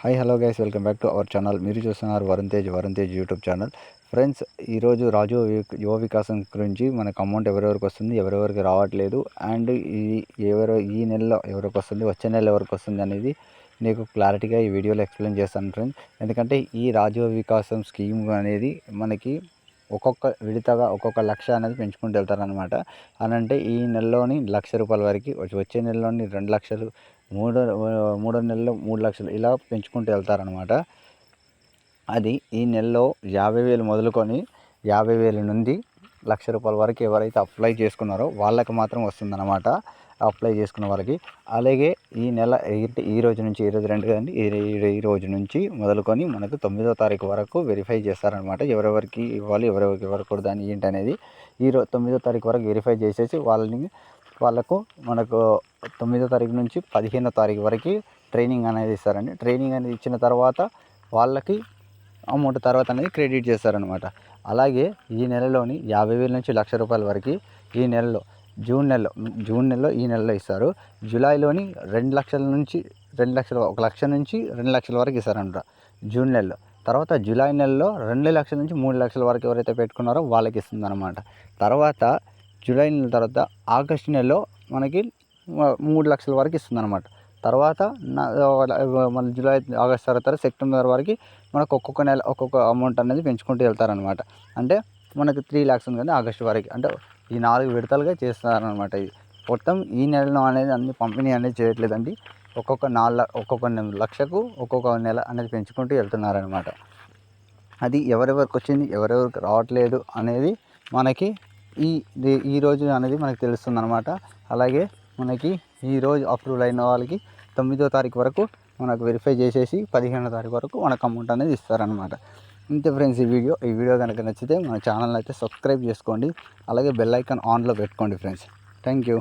Hi hello guys, welcome back to our channel. మీరు చూస్తున్నారు Varun Tej YouTube channel. Friends, ఈరోజు రాజు యువ వికాసం గురించి మనకు అమౌంట్ ఎవరెవరికి వస్తుంది, ఎవరెవరికి రావట్లేదు, అండ్ ఈ నెలలో ఎవరికి వస్తుంది, వచ్చే నెల ఎవరికి వస్తుంది అనేది నీకు క్లారిటీగా ఈ వీడియోలో ఎక్స్ప్లెయిన్ చేస్తాను ఫ్రెండ్స్. ఎందుకంటే ఈ రాజు వికాసం స్కీమ్ అనేది మనకి ఒక్కొక్క విడతగా ఒక్కొక్క లక్ష అనేది పెంచుకుంటూ వెళ్తారనమాట. అనంటే ఈ నెలలోని ₹1,00,000 వరకు, వచ్చే నెలలోని 2,00,000, మూడో నెలలో 3,00,000 ఇలా పెంచుకుంటూ వెళ్తారనమాట. అది ఈ నెలలో 50,000 మొదలుకొని 50,000 నుండి ₹1,00,000 వరకు ఎవరైతే అప్లై చేసుకున్నారో వాళ్ళకి మాత్రం వస్తుందన్నమాట. అప్లై చేసుకున్న వాళ్ళకి. అలాగే ఈ నెల ఈ రోజు నుంచి, ఈరోజు 2 కదండి, ఈ రోజు నుంచి మొదలుకొని మనకు 9వ తారీఖు వరకు వెరిఫై చేస్తారనమాట. ఎవరెవరికి ఇవ్వాలి, ఎవరెవరికి ఇవ్వకూడదు అని ఏంటనేది 9వ తారీఖు వరకు వెరిఫై చేసేసి వాళ్ళకు మనకు 9వ తారీఖు నుంచి 15వ తారీఖు వరకు ట్రైనింగ్ అనేది ఇస్తారండి. ట్రైనింగ్ అనేది ఇచ్చిన తర్వాత వాళ్ళకి అమౌంట్ తర్వాత అనేది క్రెడిట్ చేస్తారనమాట. అలాగే ఈ నెలలోని 50,000 నుంచి ₹1,00,000 వరకు ఈ నెలలో జూన్ నెలలో ఈ నెలలో ఇస్తారు. జూలైలోని 2,00,000 నుంచి 1,00,000 నుంచి 2,00,000 వరకు ఇస్తారంట జూన్ నెలలో. తర్వాత జూలై నెలలో 2,00,000 నుంచి 3,00,000 వరకు ఎవరైతే పెట్టుకున్నారో వాళ్ళకి ఇస్తుందన్నమాట. తర్వాత జూలై నెల తర్వాత ఆగస్టు నెలలో మనకి 3,00,000 వరకు ఇస్తుందన్నమాట. తర్వాత మన జూలై, ఆగస్ట్ తర్వాత సెప్టెంబర్ వరకు మనకు ఒక్కొక్క నెల ఒక్కొక్క అమౌంట్ అనేది పెంచుకుంటూ వెళ్తారనమాట. అంటే మనకు 3 lakhs ఉంది కానీ ఆగస్టు వరకు, అంటే ఈ 4 విడతలుగా చేస్తారనమాట. ఇది మొత్తం ఈ నెలలో అనేది అన్ని పంపిణీ అనేది చేయట్లేదండి. ఒక్కొక్క లక్షకు ఒక్కొక్క నెల అనేది పెంచుకుంటూ వెళ్తున్నారనమాట. అది ఎవరెవరికి వచ్చింది, ఎవరెవరికి రావట్లేదు అనేది మనకి ఈరోజు అనేది మనకు తెలుస్తుంది అనమాట. అలాగే మనకి ఈరోజు అప్రూవల్ అయిన వాళ్ళకి 9వ తారీఖు వరకు మనకు వెరిఫై చేసేసి 15వ తారీఖు వరకు మనకు అమౌంట్ అనేది ఇస్తారనమాట. ఇంతే ఫ్రెండ్స్, ఈ వీడియో కనుక నచ్చితే మన ఛానల్ అయితే సబ్స్క్రైబ్ చేసుకోండి. అలాగే బెల్ ఐకాన్ ఆన్లో పెట్టుకోండి ఫ్రెండ్స్. Thank you.